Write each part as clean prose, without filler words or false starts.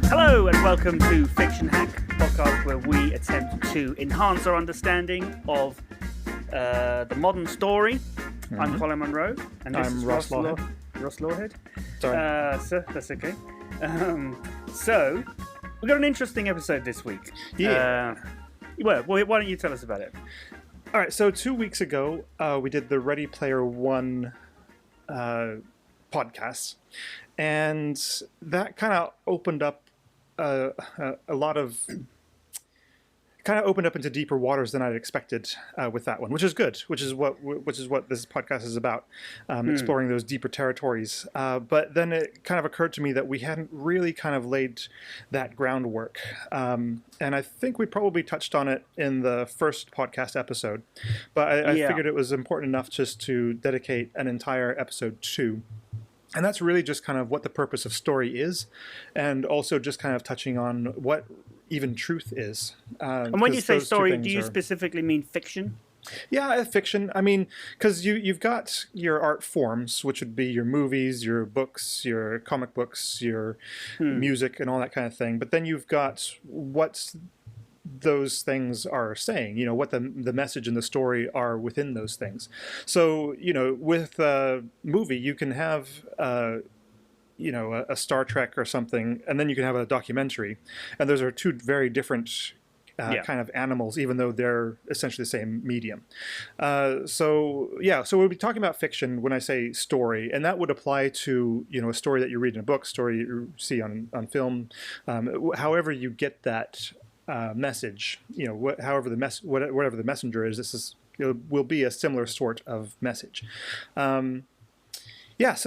Hello and welcome to Fiction Hack, a podcast where we attempt to enhance our understanding of the modern story. Mm-hmm. I'm Colin Monroe, and this is Ross Lawhead. Sorry. So that's okay. So we've got an interesting episode this week. Yeah. Well, why don't you tell us about it? All right. So 2 weeks ago, we did the Ready Player One podcast, and that kind of opened up a lot of. Kind of opened up into deeper waters than I'd expected with that one, which is good. Which is what this podcast is about, exploring those deeper territories. But then it kind of occurred to me that we hadn't really kind of laid that groundwork, and I think we probably touched on it in the first podcast episode. But I figured it was important enough just to dedicate an entire episode to. And that's really just kind of what the purpose of story is, and also just kind of touching on what even truth is. And when you say story, do you specifically mean fiction? Yeah, fiction. I mean, because you've got your art forms, which would be your movies, your books, your comic books, your music, and all that kind of thing. But then you've got what those things are saying, what the message and the story are within those things. So, with a movie, you can have a Star Trek or something, and then you can have a documentary, and those are two very different kind of animals, even though they're essentially the same medium. So we'll be talking about fiction when I say story, and that would apply to a story that you read in a book, story you see on film, however you get that message, whatever the messenger is, this will be a similar sort of message. So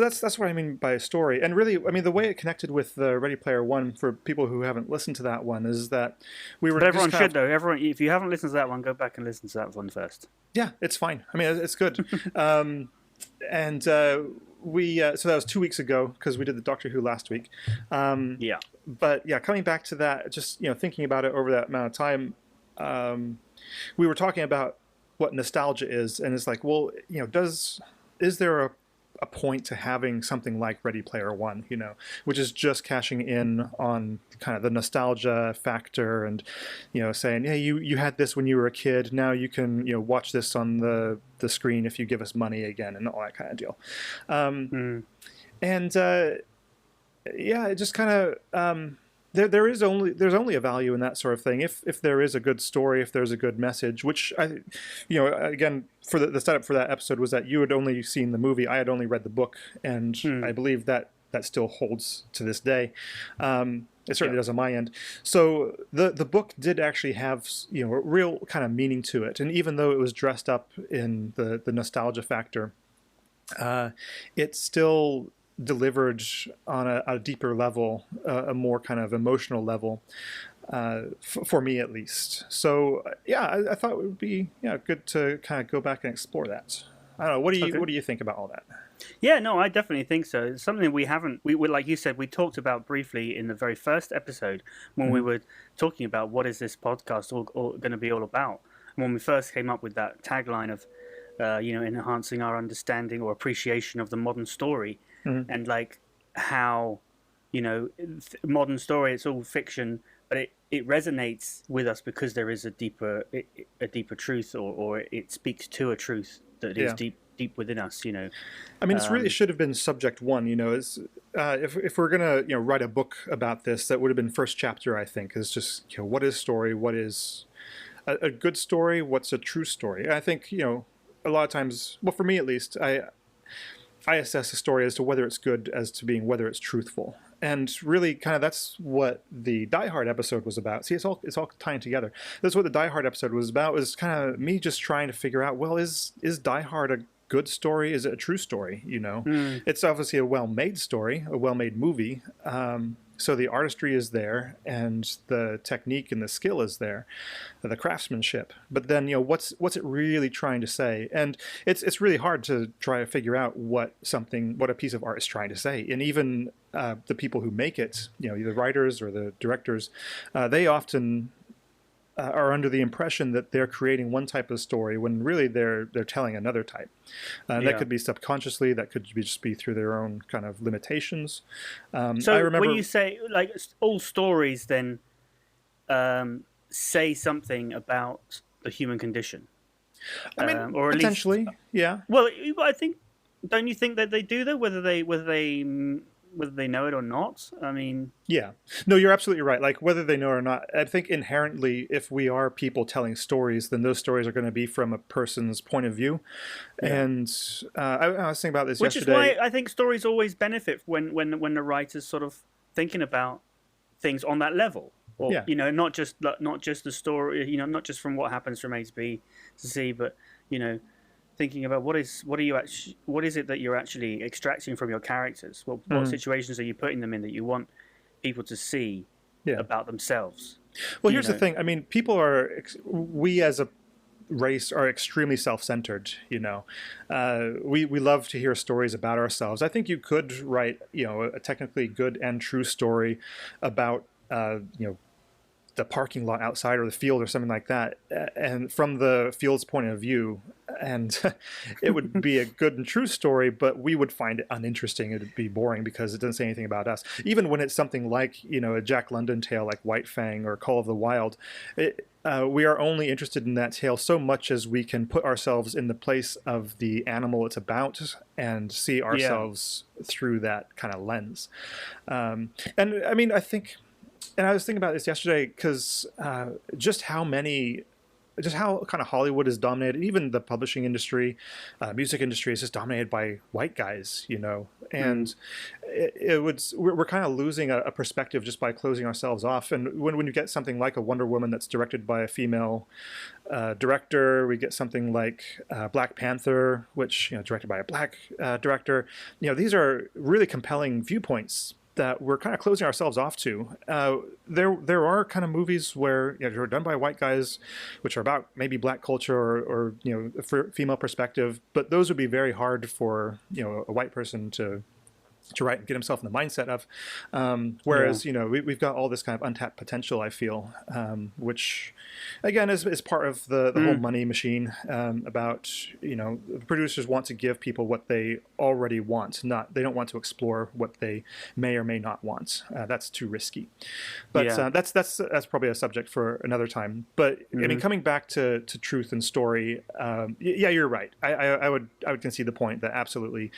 that's what I mean by a story. And really, I mean, the way it connected with the Ready Player One, for people who haven't listened to that one, is that we were. But everyone should, though. Everyone, if you haven't listened to that one, go back and listen to that one first. Yeah, it's fine. I mean, it's good. So that was 2 weeks ago, because we did the Doctor Who last week. But coming back to that, just thinking about it over that amount of time, we were talking about what nostalgia is, and it's like, well, is there a point to having something like Ready Player One, which is just cashing in on kind of the nostalgia factor, and saying, yeah, you had this when you were a kid, now you can watch this on the screen if you give us money again, and all that kind of deal. It just kind of there's only a value in that sort of thing if there is a good story, if there's a good message, which again, for the setup for that episode was that you had only seen the movie, I had only read the book, and I believe that still holds to this day. It certainly does on my end. So the book did actually have a real kind of meaning to it, and even though it was dressed up in the nostalgia factor, it still delivered on a deeper level, a more kind of emotional level, for me at least. So I thought it would be good to kind of go back and explore that. I don't know. What do you think about all that? Yeah, no, I definitely think so. It's something we like you said, we talked about briefly in the very first episode when we were talking about what is this podcast all going to be all about. And when we first came up with that tagline of enhancing our understanding or appreciation of the modern story. And like how, modern story, it's all fiction, but it resonates with us because there is a deeper truth, or it speaks to a truth that is deep within us. I mean, it really should have been subject one. If we're gonna write a book about this, that would have been first chapter. I think is just what is story, what is a good story, what's a true story. And I think a lot of times, well, for me at least, I assess a story as to whether it's good, as to being whether it's truthful. And really kind of that's what the Die Hard episode was about. See, it's all tying together. That's what the Die Hard episode was about, was kind of me just trying to figure out, well, is Die Hard a good story? Is it a true story? It's obviously a well-made story, a well-made movie. So the artistry is there, and the technique and the skill is there, the craftsmanship. But then, what's it really trying to say? And it's really hard to try to figure out what a piece of art is trying to say. And even the people who make it, the writers or the directors, they often are under the impression that they're creating one type of story when really they're telling another type. That could be subconsciously, that could just be through their own kind of limitations. So I remember, when you say like all stories, then say something about the human condition. I mean, or potentially, least, yeah. Well, I think, don't you think that they do though? Whether they know it or not. I mean, yeah, no, you're absolutely right. Like whether they know or not, I think inherently, if we are people telling stories, then those stories are going to be from a person's point of view. Yeah. And I was thinking about this yesterday. Which is why I think stories always benefit when the writer's sort of thinking about things on that level. Or, you know, not just the story, you know, not just from what happens from A to B to C, but, you know, thinking about what is it that you're actually extracting from your characters? What situations are you putting them in that you want people to see about themselves? Well, here's the thing. I mean, we as a race are extremely self-centered. You know, we love to hear stories about ourselves. I think you could write, you know, a technically good and true story about, you know, the parking lot outside or the field or something like that, and from the field's point of view, and it would be a good and true story, but we would find it uninteresting. It'd be boring because it doesn't say anything about us. Even when it's something like, you know, a Jack London tale like White Fang or Call of the Wild, we are only interested in that tale so much as we can put ourselves in the place of the animal it's about and see ourselves through that kind of lens. And I mean, I think, and I was thinking about this yesterday because just how kind of Hollywood is dominated, even the publishing industry, music industry is just dominated by white guys, you know, and we're kind of losing a perspective just by closing ourselves off. And when you get something like a Wonder Woman that's directed by a female director, we get something like Black Panther, which, you know, directed by a black director. You know, these are really compelling viewpoints that we're kind of closing ourselves off to. There are kind of movies where, you know, are done by white guys, which are about maybe black culture or you know, a female perspective, but those would be very hard for, you know, a white person to write and get himself in the mindset of. Whereas, you know, we've got all this kind of untapped potential, I feel, which, again, is part of the whole money machine about, you know, producers want to give people what they already want. They don't want to explore what they may or may not want. That's too risky. But that's probably a subject for another time. But, I mean, coming back to truth and story, yeah, you're right. I would concede the point that absolutely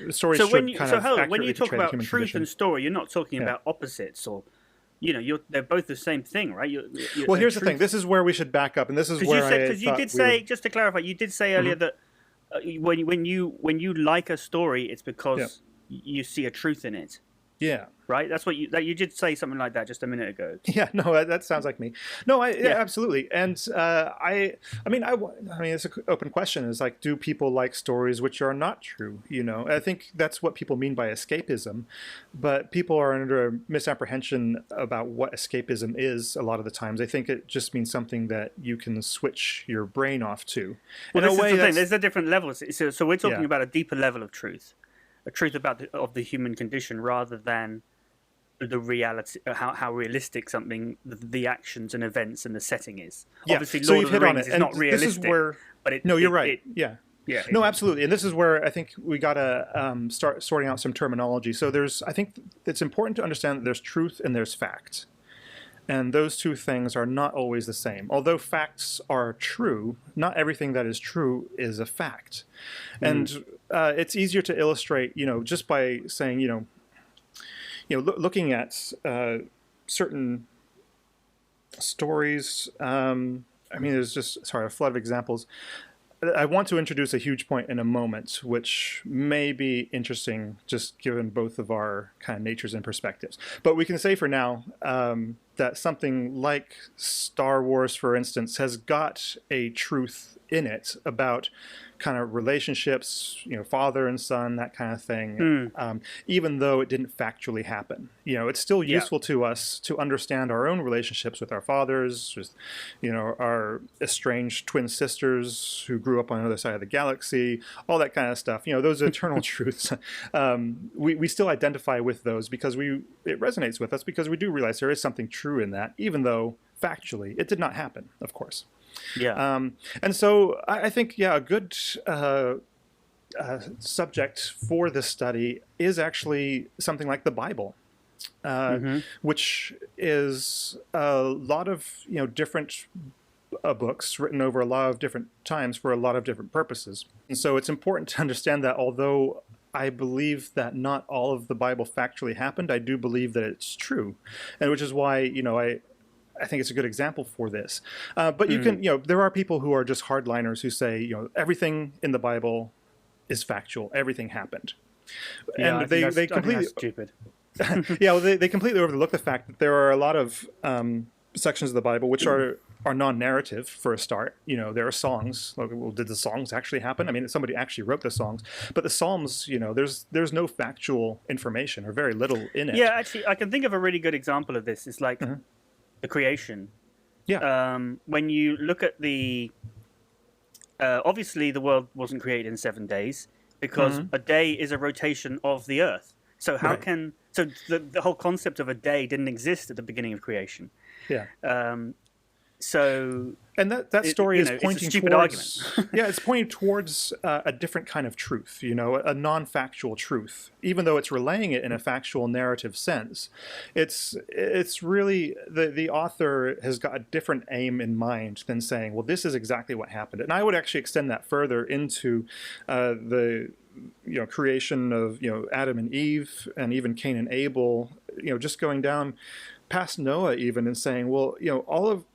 stories should kind of when you talk about truth and story, you're not talking about opposites, or, you know, they're both the same thing, right? Well, here's the thing. This is where we should back up, and this is where you did say, just to clarify, you did say earlier that when you like a story, it's because you see a truth in it. Yeah. Right. That's what you did say something like that just a minute ago. Yeah. No, that sounds like me. No, absolutely. And I mean, it's an open question. Is like, do people like stories which are not true? You know, I think that's what people mean by escapism. But people are under a misapprehension about what escapism is. A lot of the times, I think it just means something that you can switch your brain off to. Well, this is the thing. There's a different level. So we're talking about a deeper level of truth. A truth of the human condition, rather than the reality, how realistic something, the actions and events and the setting is. Yeah. Obviously, Lord of the Rings is not realistic. This is where, you're right. Yeah. No, absolutely. And this is where I think we got to start sorting out some terminology. So I think it's important to understand that there's truth and there's fact. And those two things are not always the same. Although facts are true, not everything that is true is a fact. And it's easier to illustrate, you know, just by saying, looking at certain stories. I mean, there's just, a flood of examples. I want to introduce a huge point in a moment, which may be interesting, just given both of our kind of natures and perspectives. But we can say for now that something like Star Wars, for instance, has got a truth in it about kind of relationships, you know, father and son, that kind of thing, even though it didn't factually happen. You know, it's still useful to us to understand our own relationships with our fathers, with, you know, our estranged twin sisters who grew up on the other side of the galaxy, all that kind of stuff. You know, those eternal truths. We still identify with those because it resonates with us, because we do realize there is something true in that, even though factually. It did not happen, of course. Yeah. And so I think, yeah, a good subject for this study is actually something like the Bible, which is a lot of different books written over a lot of different times for a lot of different purposes. And so it's important to understand that although I believe that not all of the Bible factually happened, I do believe that it's true, and which is why I think it's a good example for this. But you can, there are people who are just hardliners who say, everything in the Bible is factual, everything happened, Yeah, and they completely stupid. yeah, well, they completely overlook the fact that there are a lot of sections of the Bible which are non-narrative for a start. There are songs. Well, did the songs actually happen? I mean, somebody actually wrote the songs, but the Psalms, there's no factual information or very little in it. Yeah, actually, I can think of a really good example of this. It's like the creation. Yeah. When you look at the, obviously the world wasn't created in 7 days because a day is a rotation of the Earth. So how can the whole concept of a day didn't exist at the beginning of creation? Yeah. And that story is pointing towards argument. Yeah, it's pointing towards a different kind of truth, a non-factual truth. Even though it's relaying it in a factual narrative sense, it's really the author has got a different aim in mind than saying, well, this is exactly what happened. And I would actually extend that further into the creation of Adam and Eve, and even Cain and Abel, just going down past Noah even, and saying, well,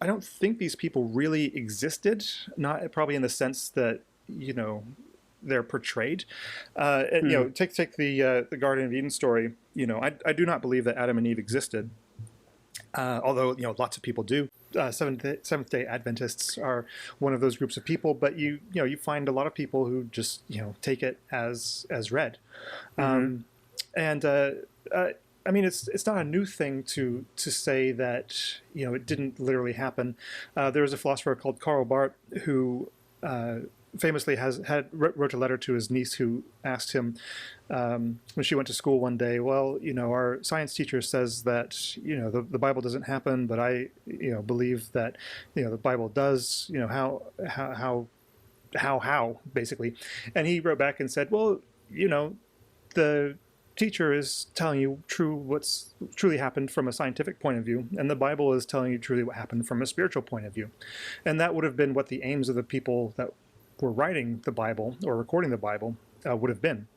I don't think these people really existed, not probably in the sense that they're portrayed. Take the Garden of Eden story. I do not believe that Adam and Eve existed, although lots of people do. Seventh Day Adventists are one of those groups of people, but you find a lot of people who just take it as read, I mean, it's not a new thing to say that it didn't literally happen. There was a philosopher called Karl Barth who famously wrote a letter to his niece, who asked him when she went to school one day, well, our science teacher says that the Bible doesn't happen, but I believe that the Bible does. How basically, and he wrote back and said, well, the teacher is telling you what's truly happened from a scientific point of view, and the Bible is telling you truly what happened from a spiritual point of view. And that would have been what the aims of the people that were writing the Bible or recording the Bible would have been.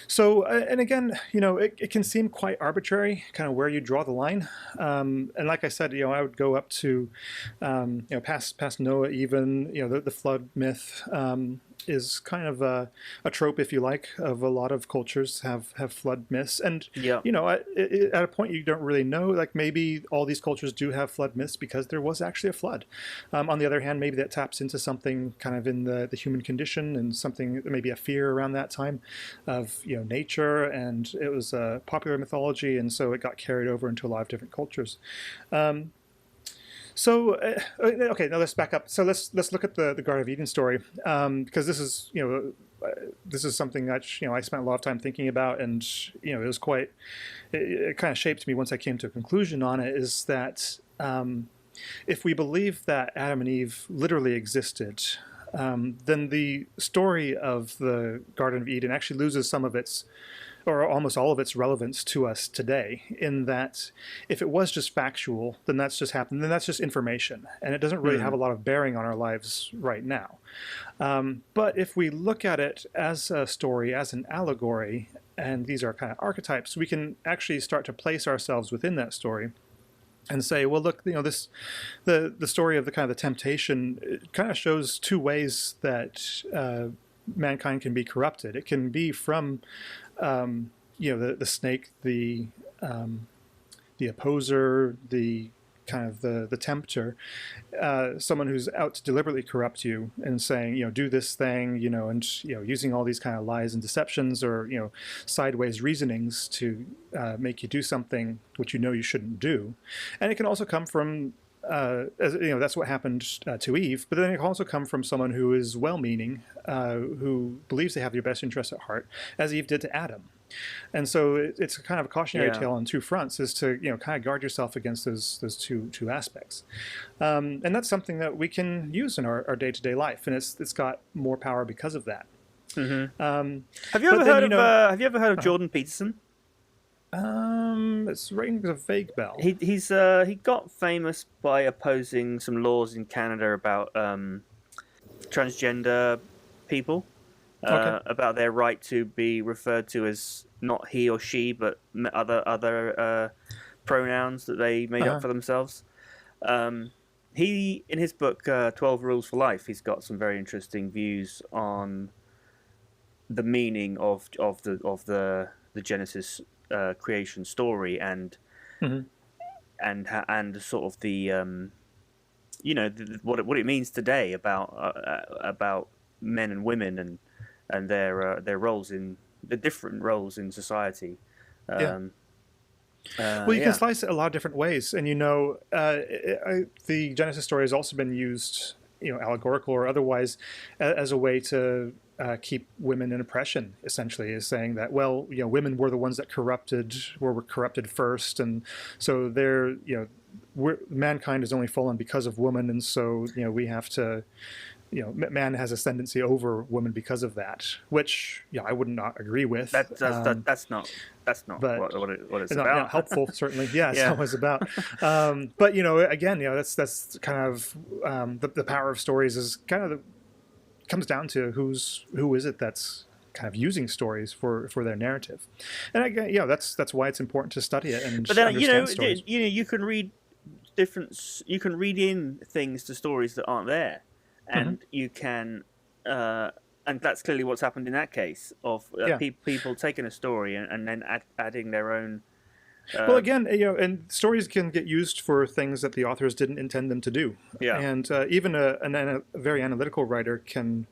So, and again, it can seem quite arbitrary, kind of where you draw the line. And like I said, I would go up to, past Noah even, the flood myth is kind of a trope, if you like, of a lot of cultures have flood myths. And, at a point you don't really know, like maybe all these cultures do have flood myths because there was actually a flood. On the other hand, maybe that taps into something kind of in the human condition, and something, maybe a fear around that time of, nature, and it was a popular mythology, and so it got carried over into a lot of different cultures. Okay, now let's back up. So let's look at the Garden of Eden story, because this is something that I spent a lot of time thinking about, and it was it kind of shaped me once I came to a conclusion on it. Is that if we believe that Adam and Eve literally existed, then the story of the Garden of Eden actually loses some of its, or almost all of its, relevance to us today, in that if it was just factual, then that's just happened, then that's just information, and it doesn't really have a lot of bearing on our lives right now. But if we look at it as a story, as an allegory, and these are kind of archetypes, we can actually start to place ourselves within that story and say, well, look, the story of the kind of the temptation, it kind of shows two ways that mankind can be corrupted. It can be from the snake, the opposer, the kind of the tempter, someone who's out to deliberately corrupt you and saying, do this thing, and using all these kind of lies and deceptions, or sideways reasonings to make you do something which you shouldn't do. And it can also come from as you know, that's what happened to Eve. But then it can also come from someone who is well-meaning, who believes they have your best interests at heart, as Eve did to Adam. And so it's kind of a cautionary tale on two fronts, is to kind of guard yourself against those two aspects. And that's something that we can use in our day-to-day life, and it's got more power because of that. Mm-hmm. Have you ever heard of Jordan Peterson? It's ringing a vague bell. He got famous by opposing some laws in Canada about transgender people. About their right to be referred to as not he or she, but other pronouns that they made up for themselves. He, in his book 12 Rules for Life, he's got some very interesting views on the meaning of the Genesis creation story and sort of the what it means today about men and women and their roles in the different roles in society. Well, you can slice it a lot of different ways, and the Genesis story has also been used, allegorical or otherwise, as a way to keep women in oppression. Essentially, is saying that women were the ones that were corrupted first, and so mankind is only fallen because of woman, and so we have to. Man has ascendancy over women because of that, which I would not agree with. That's not what it's about. Not helpful, certainly. Yeah, it's not what it's about. But again, that's kind of the power of stories is kind of comes down to who is it that's kind of using stories for their narrative, and again, that's why it's important to study it and. But then understand stories. You can read you can read in things to stories that aren't there. And you can, and that's clearly what's happened in that case of people taking a story and then adding their own. Well, again, and stories can get used for things that the authors didn't intend them to do. Yeah. And even a very analytical writer can.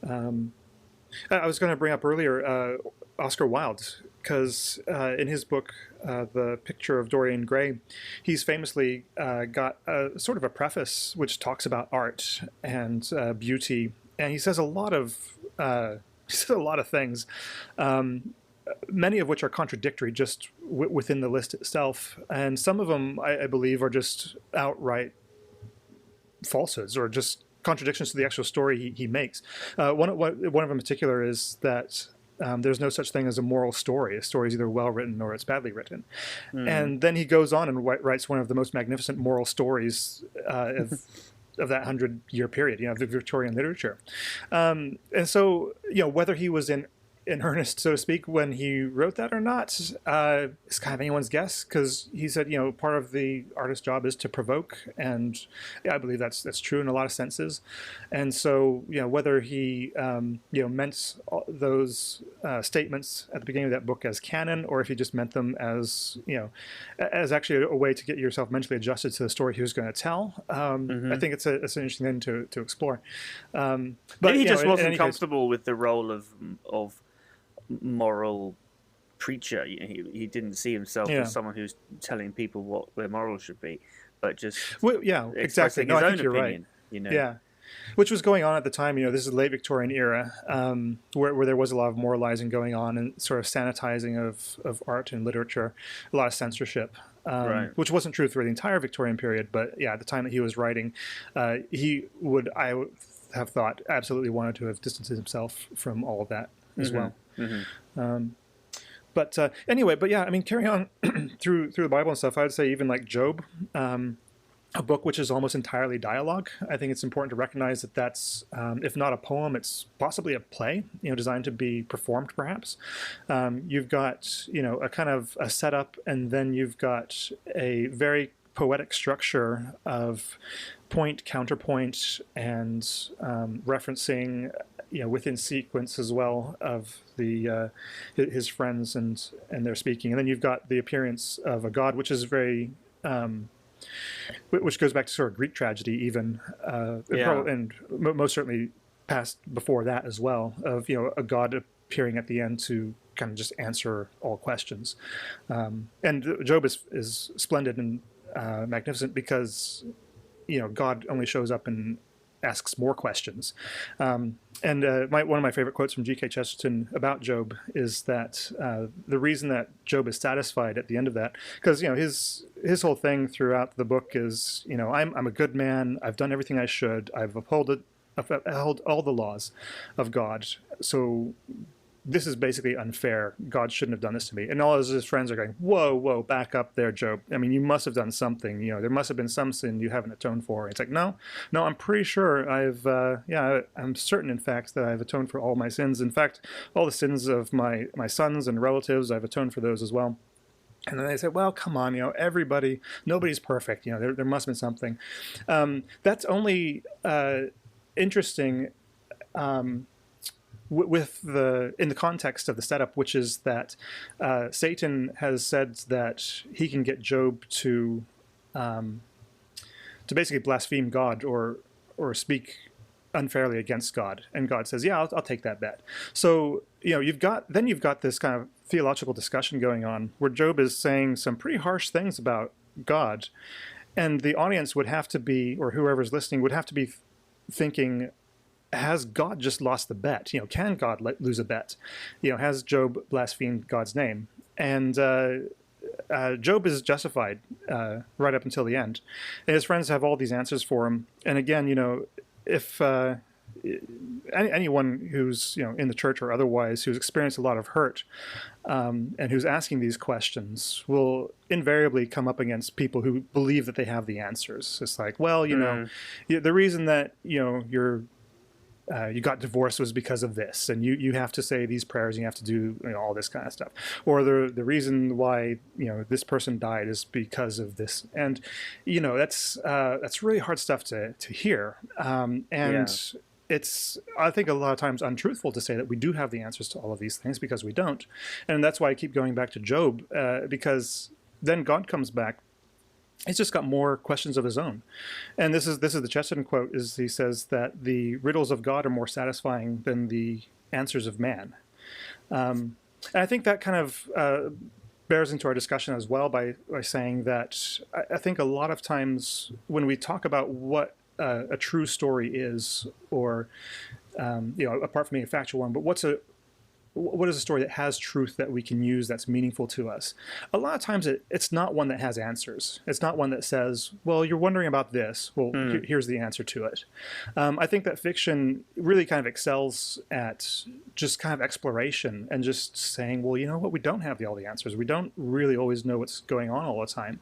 I was going to bring up earlier Oscar Wilde, because in his book, The Picture of Dorian Gray, he's famously got sort of a preface which talks about art and beauty, and he says a lot of things, many of which are contradictory just within the list itself, and some of them I believe are just outright falsehoods or just contradictions to the actual story he makes. One of them in particular is that. There's no such thing as a moral story. A story is either well written or it's badly written. And then he goes on and writes one of the most magnificent moral stories of that 100-year period, of the Victorian literature. And so, whether he was in earnest, so to speak, when he wrote that or not, it's kind of anyone's guess, because he said, part of the artist's job is to provoke, and I believe that's true in a lot of senses. And so, whether he, meant those statements at the beginning of that book as canon, or if he just meant them as, as actually a way to get yourself mentally adjusted to the story he was going to tell, I think it's an interesting thing to explore. But maybe he just wasn't comfortable with the role of moral preacher. He didn't see himself as someone who's telling people what their morals should be, but just exactly. No, I think you're opinion, right. Yeah, which was going on at the time. This is late Victorian era, where there was a lot of moralizing going on and sort of sanitizing of art and literature, a lot of censorship. Which wasn't true through the entire Victorian period, but at the time that he was writing, I would have thought absolutely wanted to have distanced himself from all of that as well. But anyway, carrying on through the Bible and stuff, I would say even like Job, a book which is almost entirely dialogue. I think it's important to recognize that that's, if not a poem, it's possibly a play, designed to be performed perhaps. You've got, a kind of a setup, and then you've got a very poetic structure of point, counterpoint, and referencing within sequence as well of the his friends and their speaking, and then you've got the appearance of a god, which is very which goes back to sort of Greek tragedy even, and most certainly past before that as well, of a god appearing at the end to kind of just answer all questions. And Job is splendid and magnificent because God only shows up and asks more questions. And one of my favorite quotes from G.K. Chesterton about Job is that the reason that Job is satisfied at the end of that, because his whole thing throughout the book is, I'm a good man, I've done everything I should, I've upheld all the laws of God, so this is basically unfair. God shouldn't have done this to me. And all of his friends are going, whoa, back up there, Job. I mean, you must have done something. There must have been some sin you haven't atoned for. It's like, no, I'm pretty sure I'm certain, in fact, that I've atoned for all my sins. In fact, all the sins of my sons and relatives, I've atoned for those as well. And then they say, well, come on, nobody's perfect. There must have been something. That's only interesting in the context of the setup, which is that Satan has said that he can get Job to basically blaspheme God or speak unfairly against God, and God says, "Yeah, I'll take that bet." So you've got this kind of theological discussion going on where Job is saying some pretty harsh things about God, and the audience would have to be, or whoever's listening would have to be thinking, has God just lost the bet? Can God lose a bet? Has Job blasphemed God's name? And Job is justified right up until the end. And his friends have all these answers for him. And again, if anyone who's in the church or otherwise who's experienced a lot of hurt and who's asking these questions will invariably come up against people who believe that they have the answers. It's like, well, the reason that you got divorced was because of this, and you have to say these prayers, and you have to do all this kind of stuff, or the reason why this person died is because of this, and that's really hard stuff to hear, it's, I think, a lot of times untruthful to say that we do have the answers to all of these things, because we don't, and that's why I keep going back to Job, because then God comes back. He's just got more questions of his own. And this is the Chesterton quote, is he says that the riddles of God are more satisfying than the answers of man. And I think that kind of bears into our discussion as well by saying that I think a lot of times when we talk about what a true story is, or, apart from being a factual one, but what is a story that has truth that we can use that's meaningful to us? A lot of times it's not one that has answers. It's not one that says, well, you're wondering about this. Well, here's the answer to it. I think that fiction really kind of excels at just kind of exploration and just saying, well, you know what? We don't have all the answers. We don't really always know what's going on all the time.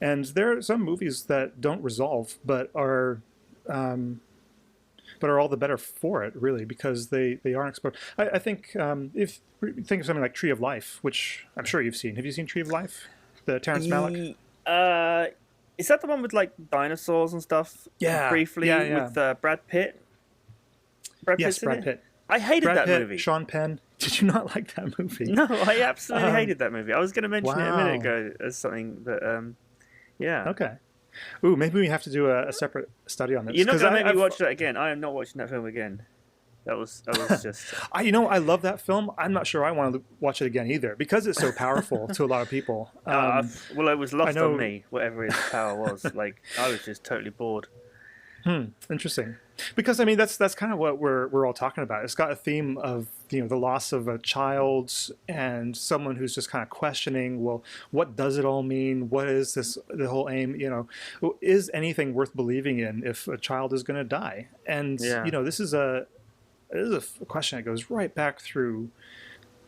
And there are some movies that don't resolve, but are all the better for it, really, because they aren't explored. I think if you think of something like Tree of Life, which I'm sure you've seen. Have you seen Tree of Life? The Terrence Malick? Is that the one with like dinosaurs and stuff? Yeah. Briefly, with Brad Pitt? Yes, Brad Pitt. I hated Brad that Pitt, movie. Sean Penn. Did you not like that movie? No, I absolutely hated that movie. I was going to mention it a minute Wow. ago as something that, yeah. Okay. Ooh, maybe we have to do a separate study on this. You're not going to make me watch that again. I am not watching that film again. That was just... I love that film. I'm not sure I want to watch it again either, because it's so powerful to a lot of people. well, it was lost on me, whatever his power was. Like, I was just totally bored. Interesting. Because, I mean, that's kind of what we're all talking about. It's got a theme of, the loss of a child and someone who's just kind of questioning, well, what does it all mean? What is the whole aim? Is anything worth believing in if a child is going to die? And, this is a question that goes right back through,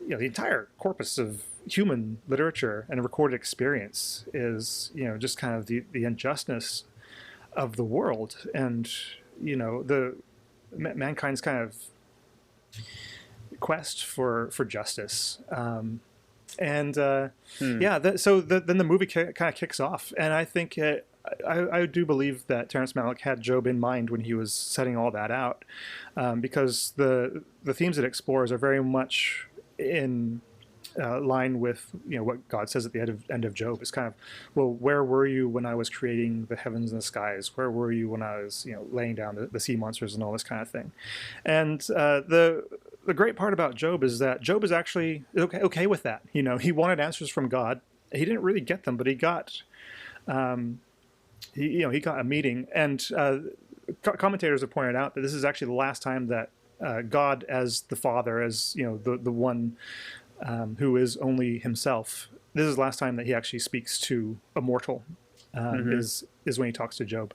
the entire corpus of human literature and recorded experience is, just kind of the injustice of the world, and the mankind's kind of quest for justice, so then the movie kind of kicks off, and I think I do believe that Terrence Malick had Job in mind when he was setting all that out, because the themes it explores are very much in line with what God says at the end of Job. It's kind of, well, where were you when I was creating the heavens and the skies? Where were you when I was laying down the sea monsters and all this kind of thing? And the great part about Job is that Job is actually okay with that. He wanted answers from God. He didn't really get them, but he got he got a meeting, and commentators have pointed out that this is actually the last time that God, as the Father, as the one who is only Himself, this is the last time that He actually speaks to a mortal. Is when He talks to Job.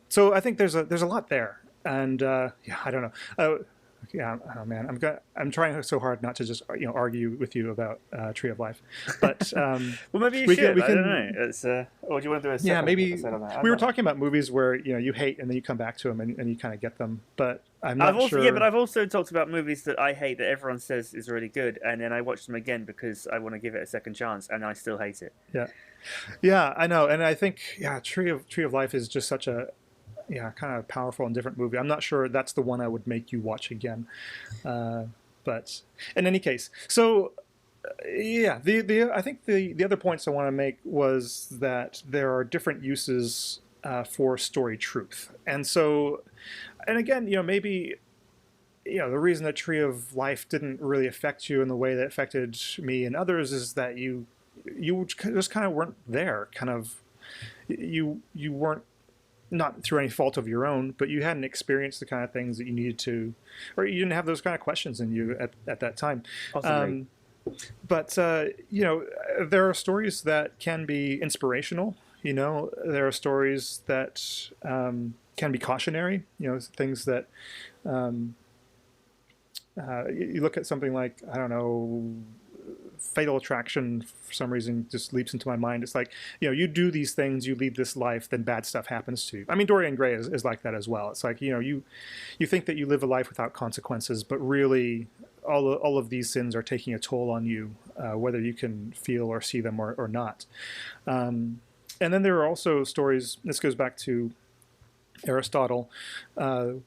So I think there's a lot there, and I don't know. Oh man, I'm trying so hard not to just argue with you about Tree of Life, but well, maybe you should. I don't know. It's or do you want to do a separate episode on that? We were talking about movies where you hate and then you come back to them and you kind of get them, but I'm not sure. Yeah, but I've also talked about movies that I hate that everyone says is really good, and then I watch them again because I want to give it a second chance, and I still hate it. Yeah, I know, and I think Tree of Life is just such a kind of powerful and different movie. I'm not sure that's the one I would make you watch again. But in any case, so I think the other points I want to make was that there are different uses for story truth. And so, and again, maybe the reason that Tree of Life didn't really affect you in the way that affected me and others is that you just kind of weren't there. Kind of, you weren't, not through any fault of your own, but you hadn't experienced the kind of things that you needed to, or you didn't have those kind of questions in you at that time. Possibly. But there are stories that can be inspirational. There are stories that can be cautionary. Things that you look at something like, I don't know, Fatal Attraction, for some reason, just leaps into my mind. It's like, you do these things, you lead this life, then bad stuff happens to you. I mean, Dorian Gray is like that as well. It's like, you think that you live a life without consequences, but really all of these sins are taking a toll on you, whether you can feel or see them or not. And then there are also stories, this goes back to Aristotle,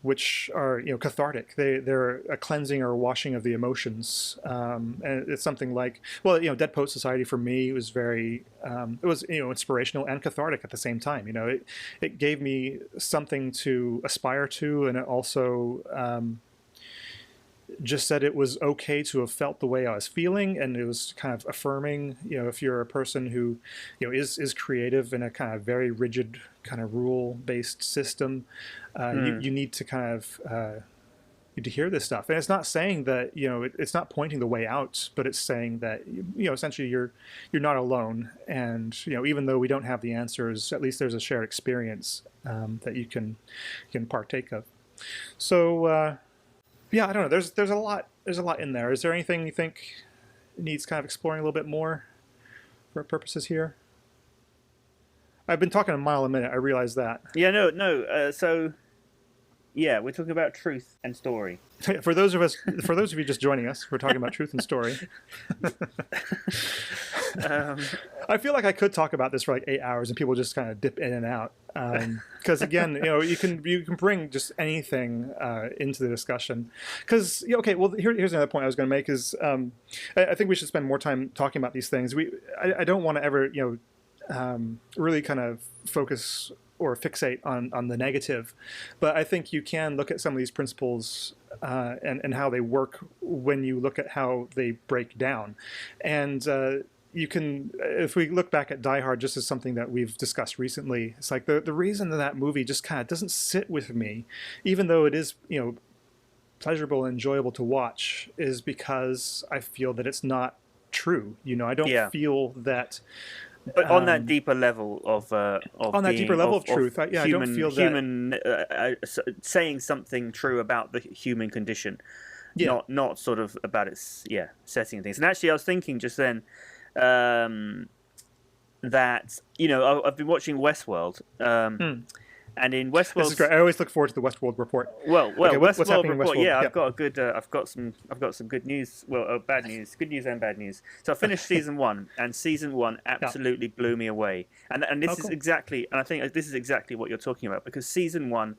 which are cathartic. They're a cleansing or washing of the emotions, and it's something like, Dead Poet Society for me was very it was inspirational and cathartic at the same time. It gave me something to aspire to, and it also just said it was okay to have felt the way I was feeling, and it was kind of affirming. If you're a person who is creative in a kind of very rigid kind of rule-based system, you need to kind of need to hear this stuff. And it's not saying that it's not pointing the way out, but it's saying that essentially you're not alone, and even though we don't have the answers, at least there's a shared experience that you can partake of. So. I don't know. There's a lot in there. Is there anything you think needs kind of exploring a little bit more for our purposes here? I've been talking a mile a minute. I realize that. Yeah, no. So, we're talking about truth and story. For those of you just joining us, we're talking about truth and story. I feel like I could talk about this for like 8 hours, and people just kind of dip in and out. Because again, you can bring just anything into the discussion. Because here's another point I was going to make is I think we should spend more time talking about these things. I don't want to ever really kind of focus or fixate on the negative, but I think you can look at some of these principles and how they work when you look at how they break down. And you can, if we look back at Die Hard just as something that we've discussed recently, it's like the reason that movie just kind of doesn't sit with me, even though it is pleasurable and enjoyable to watch, is because I feel that it's not true. I don't feel that. But on that deeper level of truth, I don't feel that saying something true about the human condition, not sort of about its setting things. And actually, I was thinking just then that I've been watching Westworld. And in Westworld, this is great. I always look forward to the Westworld report. Well, okay, what's happening in Westworld? Yeah, I've got a good. I've got some good news. Well, bad news, good news and bad news. So I finished season 1, and season 1 absolutely blew me away. And this is exactly, and I think this is exactly what you're talking about, because season 1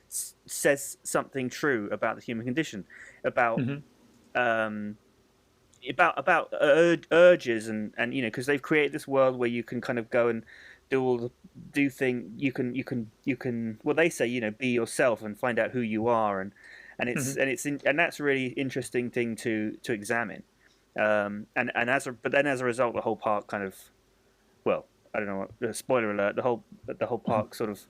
says something true about the human condition, about urges and because they've created this world where you can kind of go and do things. You can well, they say be yourself and find out who you are, and that's a really interesting thing to examine. But then as a result, the whole park kind of, well, I don't know what, spoiler alert, the whole park sort of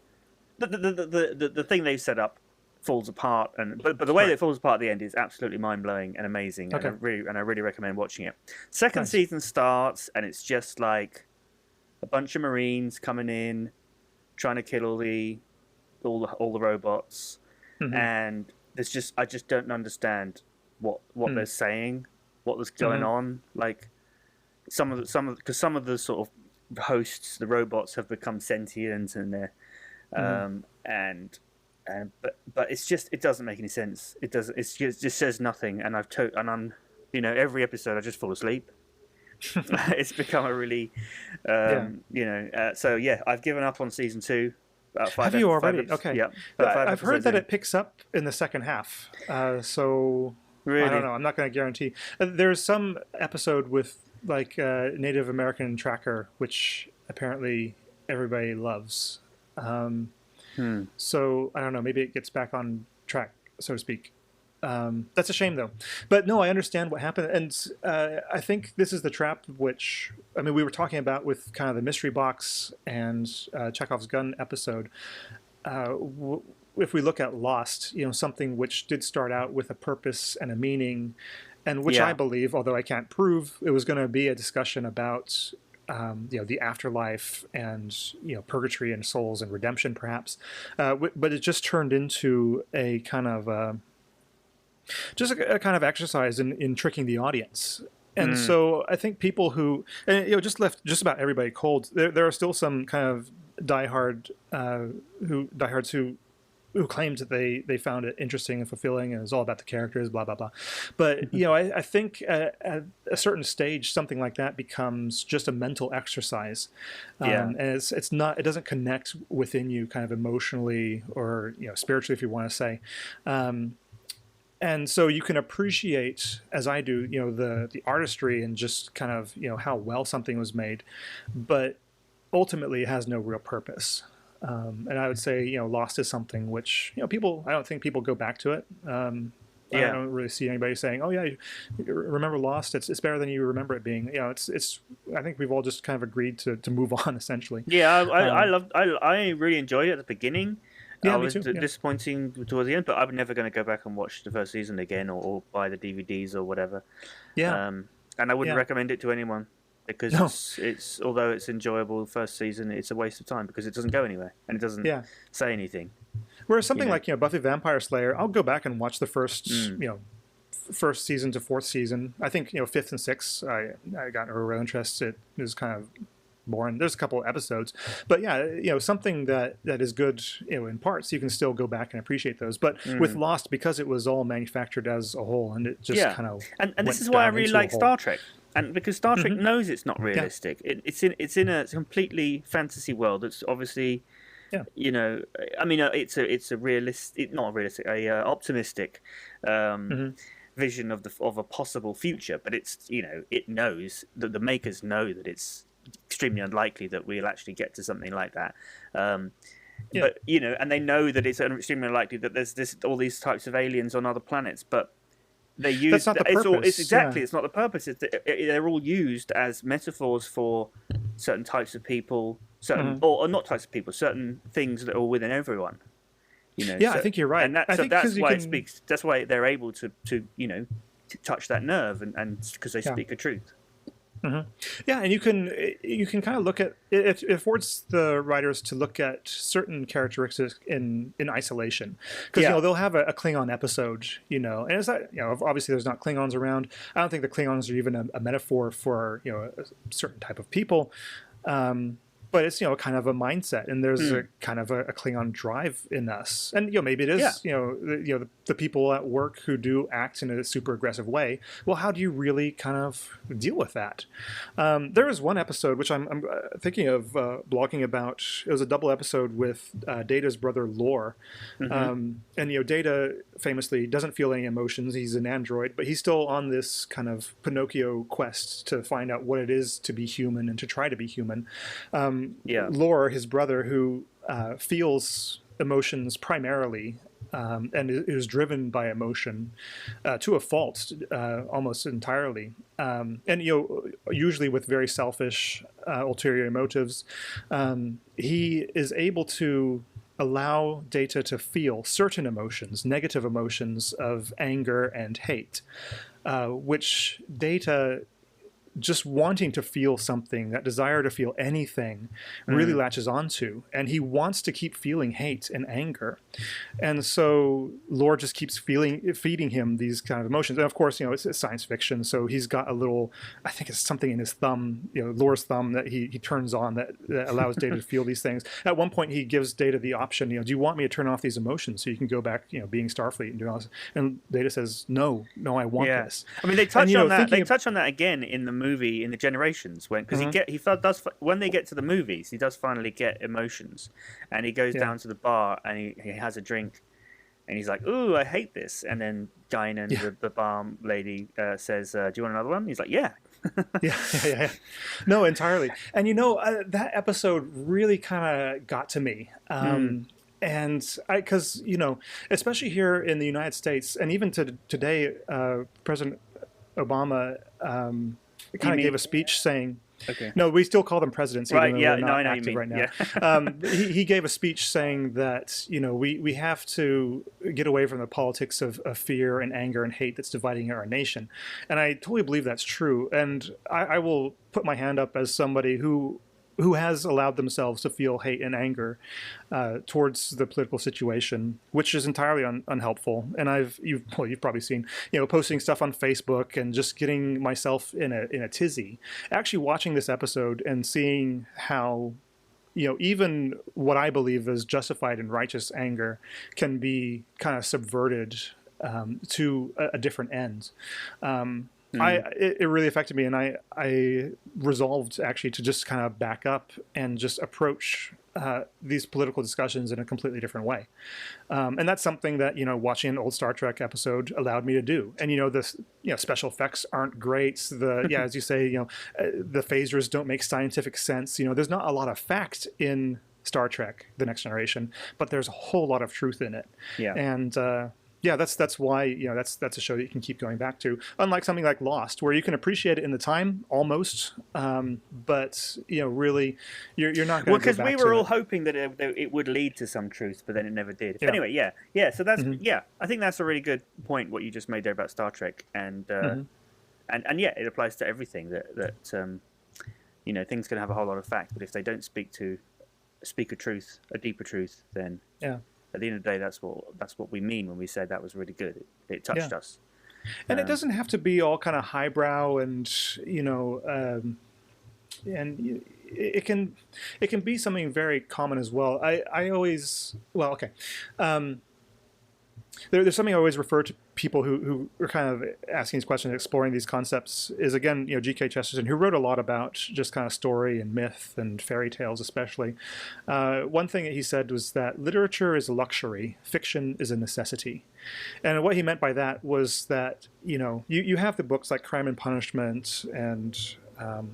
the thing they've set up falls apart, and but the way that it falls apart at the end is absolutely mind blowing and amazing, and I really recommend watching it. Second season starts, and it's just like a bunch of Marines coming in, trying to kill all the robots, and I just don't understand what they're saying, what was going on. Like some of the sort of hosts, the robots, have become sentient, and they're but it's just, it doesn't make any sense. It doesn't. It just says nothing, and I'm every episode I just fall asleep. It's become a really so yeah, I've given up on season 2. Have you already? Okay. Yeah. I've heard that it picks up in the second half. So really? I don't know. I'm not going to guarantee. There's some episode with like Native American tracker, which apparently everybody loves. So I don't know. Maybe it gets back on track, so to speak. That's a shame, though. But no, I understand what happened, and I think this is the trap. Which, I mean, we were talking about with kind of the mystery box and Chekhov's gun episode. If we look at Lost, something which did start out with a purpose and a meaning, and which I believe, although I can't prove, it was going to be a discussion about the afterlife and purgatory and souls and redemption, perhaps. But it just turned into a kind of just a kind of exercise in tricking the audience. And so I think people who just left just about everybody cold. There are still some kind of diehards who claimed that they found it interesting and fulfilling, and it was all about the characters, blah blah blah. But I think at a certain stage, something like that becomes just a mental exercise, and it's not. It doesn't connect within you, kind of emotionally or spiritually, if you want to say. And so you can appreciate, as I do, the artistry and just kind of how well something was made, but ultimately it has no real purpose. And I would say Lost is something which people. I don't think people go back to it. I don't really see anybody saying, "Oh yeah, you remember Lost? It's better than you remember it being." It's. I think we've all just kind of agreed to move on essentially. Yeah, I really enjoyed it at the beginning. Yeah, it was me too. disappointing towards the end, but I'm never going to go back and watch the first season again, or buy the DVDs or whatever. Yeah, and I wouldn't recommend it to anyone because it's although it's enjoyable the first season, it's a waste of time because it doesn't go anywhere and it doesn't say anything. Whereas something like Buffy the Vampire Slayer, I'll go back and watch the first first season to fourth season. I think fifth and sixth, I got no real interest. It was kind of boring. There's a couple of episodes, but something that is good in parts, you can still go back and appreciate those. But with Lost, because it was all manufactured as a whole, and it just kind of and this is why I really like Star Trek, and because Star Trek knows it's not realistic. It's in a completely fantasy world. It's obviously I mean it's a realistic, not realistic, optimistic vision of a possible future, but it's it knows that the makers know that it's extremely unlikely that we'll actually get to something like that. But and they know that it's extremely unlikely that there's all these types of aliens on other planets. But they use that's not the purpose. It's not the purpose. They're all used as metaphors for certain types of people, or not types of people, certain things that are within everyone. I think you're right, and that's why it speaks. That's why they're able to touch that nerve, and because they speak the truth. Yeah, and you can kind of look at it. It affords the writers to look at certain characteristics in isolation, because they'll have a Klingon episode, and it's not, obviously there's not Klingons around. I don't think the Klingons are even a metaphor for a certain type of people. But it's kind of a mindset, and there's a kind of a Klingon drive in us, and maybe it is the people at work who do act in a super aggressive way. Well, how do you really kind of deal with that? There was one episode which I'm thinking of blogging about. It was a double episode with Data's brother Lore, and Data famously doesn't feel any emotions. He's an android, but he's still on this kind of Pinocchio quest to find out what it is to be human and to try to be human. Lore, his brother, who feels emotions primarily, and it is driven by emotion to a fault, almost entirely. And usually with very selfish, ulterior motives, he is able to allow Data to feel certain emotions, negative emotions of anger and hate, which Data, just wanting to feel something, that desire to feel anything, really latches onto. And he wants to keep feeling hate and anger. And so Lore just keeps feeding him these kind of emotions. And of course, it's science fiction, so he's got a little, I think it's something in his thumb, Lore's thumb, that he turns on that allows Data to feel these things. At one point, he gives Data the option, do you want me to turn off these emotions so you can go back, being Starfleet and doing all this? And Data says, no, I want this. I mean, they touch on that. They touch on that again in the movie, in the Generations, because when they get to the movies, he does finally get emotions, and he goes down to the bar and he has a drink, and he's like, "Ooh, I hate this," and then Guinan, the bar lady, says, "Do you want another one?" He's like, "Yeah." yeah. No, entirely. And that episode really kind of got to me. And because especially here in the United States, and even today, President Obama kind of gave a speech saying, okay. No, we still call them presidents, even though they're not active right now. Yeah. He gave a speech saying that we have to get away from the politics of fear and anger and hate that's dividing our nation, and I totally believe that's true. And I will put my hand up as somebody who has allowed themselves to feel hate and anger towards the political situation, which is entirely unhelpful. And you've probably seen, posting stuff on Facebook and just getting myself in a tizzy. Actually watching this episode and seeing how, even what I believe is justified and righteous anger can be kind of subverted to a different end. It really affected me, and I resolved actually to just kind of back up and just approach these political discussions in a completely different way. And that's something that, watching an old Star Trek episode allowed me to do. And, special effects aren't great. As you say, the phasers don't make scientific sense. There's not a lot of fact in Star Trek, The Next Generation, but there's a whole lot of truth in it. Yeah. And, that's why that's a show that you can keep going back to. Unlike something like Lost, where you can appreciate it in the time almost, but really you're not going to. Well, because we were all hoping that it would lead to some truth, but then it never did. Yeah. Anyway, yeah. So that's I think that's a really good point what you just made there about Star Trek, and it applies to everything that things can have a whole lot of fact, but if they don't speak a truth, a deeper truth, then at the end of the day, that's what we mean when we say that was really good. It touched us. And it doesn't have to be all kind of highbrow, and and it can be something very common as well. There's something I always refer to people who are kind of asking these questions, exploring these concepts, is again, G.K. Chesterton, who wrote a lot about just kind of story and myth and fairy tales especially. One thing that he said was that literature is a luxury, fiction is a necessity. And what he meant by that was that, you have the books like Crime and Punishment and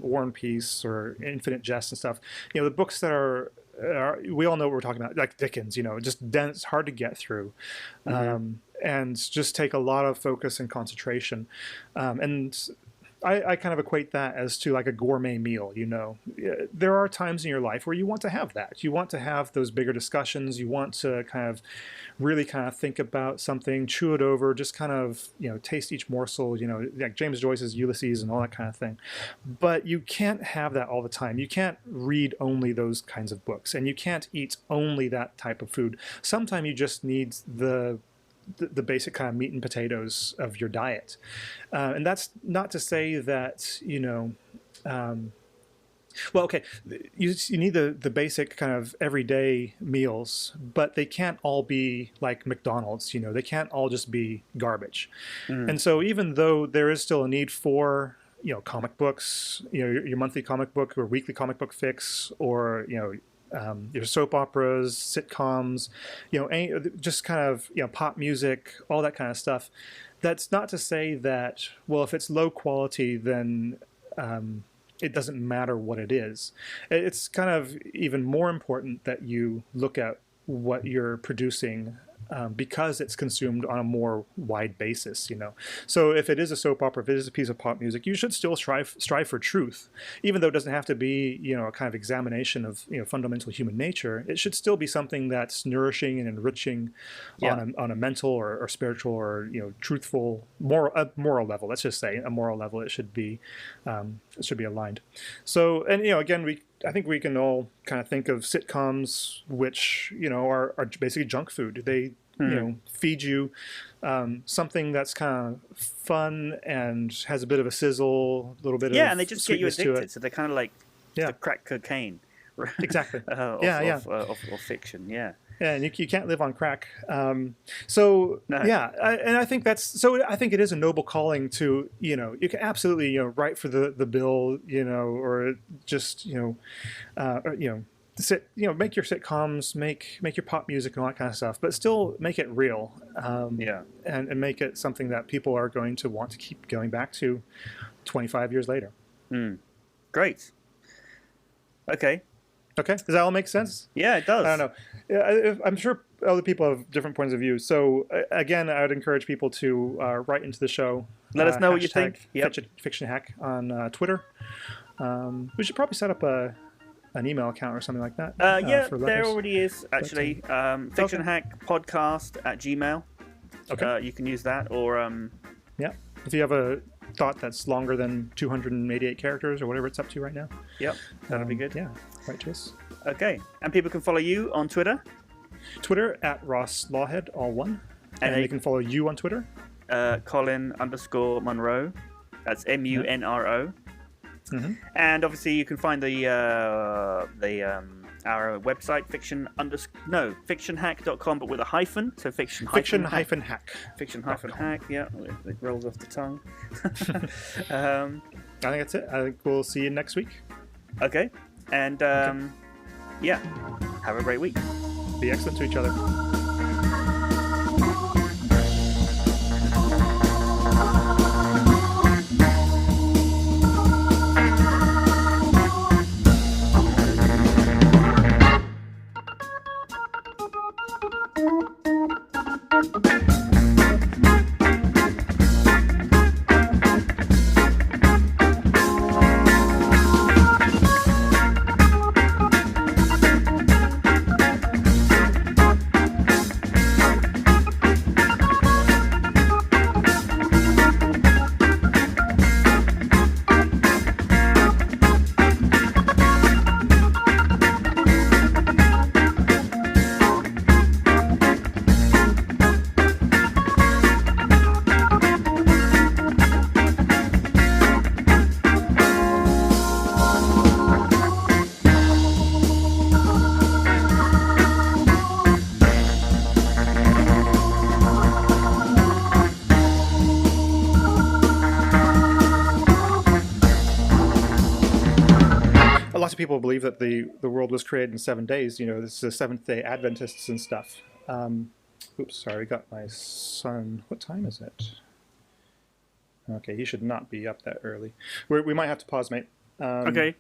War and Peace or Infinite Jest and stuff, the books that are we all know what we're talking about, like Dickens, just dense, hard to get through, and just take a lot of focus and concentration. And I kind of equate that as to like a gourmet meal, There are times in your life where you want to have that. You want to have those bigger discussions. You want to kind of really kind of think about something, chew it over, just kind of, taste each morsel, like James Joyce's Ulysses and all that kind of thing. But you can't have that all the time. You can't read only those kinds of books, and you can't eat only that type of food. Sometimes you just need the basic kind of meat and potatoes of your diet. And that's not to say that, you need the basic kind of everyday meals, but they can't all be like McDonald's, they can't all just be garbage. And so even though there is still a need for, comic books, your monthly comic book or weekly comic book fix, or, your soap operas, sitcoms, just kind of, pop music, all that kind of stuff. That's not to say that, well, if it's low quality, then it doesn't matter what it is. It's kind of even more important that you look at what you're producing because it's consumed on a more wide basis, So if it is a soap opera, if it is a piece of pop music, you should still strive for truth, even though it doesn't have to be, a kind of examination of, fundamental human nature. It should still be something that's nourishing and enriching on a mental or spiritual or, truthful, moral level. Let's just say a moral level. It should be aligned. So, and, again, I think we can all kind of think of sitcoms which, are basically junk food. They, feed you something that's kind of fun and has a bit of a sizzle, a little bit of and they just get you addicted. So they're kind of like Yeah. the crack cocaine. Exactly. Of fiction. Yeah. Yeah, and you can't live on crack. So No. And I think I think it is a noble calling to, you can absolutely, write for the bill, or just, make your sitcoms, make your pop music and all that kind of stuff, but still make it real. And make it something that people are going to want to keep going back to 25 years later. Great. Okay. Okay, does that all make sense? Yeah, it does. I don't know. Yeah, I'm sure other people have different points of view. So again, I would encourage people to write into the show. Let us know what you think. Fiction Hack on Twitter. We should probably set up an email account or something like that. For there letters. already is actually. Fiction Hack Podcast at Gmail. Okay. You can use that, or if you have a thought that's longer than 288 characters or whatever it's up to right now. That'll be good. Yeah, write to us. Okay, and people can follow you on Twitter. Twitter at Ross Lawhead, all one. And they can follow you on Twitter. Colin_Munro. That's MUNRO. Mm-hmm. And obviously you can find our website fictionhack.com, but with a hyphen, so fiction hack. Yeah, it rolls off the tongue. I think that's it. I think we'll see you next week. Okay, and have a great week. Be excellent to each other. Lots of people believe that the world was created in 7 days. This is the Seventh-day Adventists and stuff. Oops, sorry, I got my son. What time is it? Okay, he should not be up that early. We might have to pause, mate. Okay.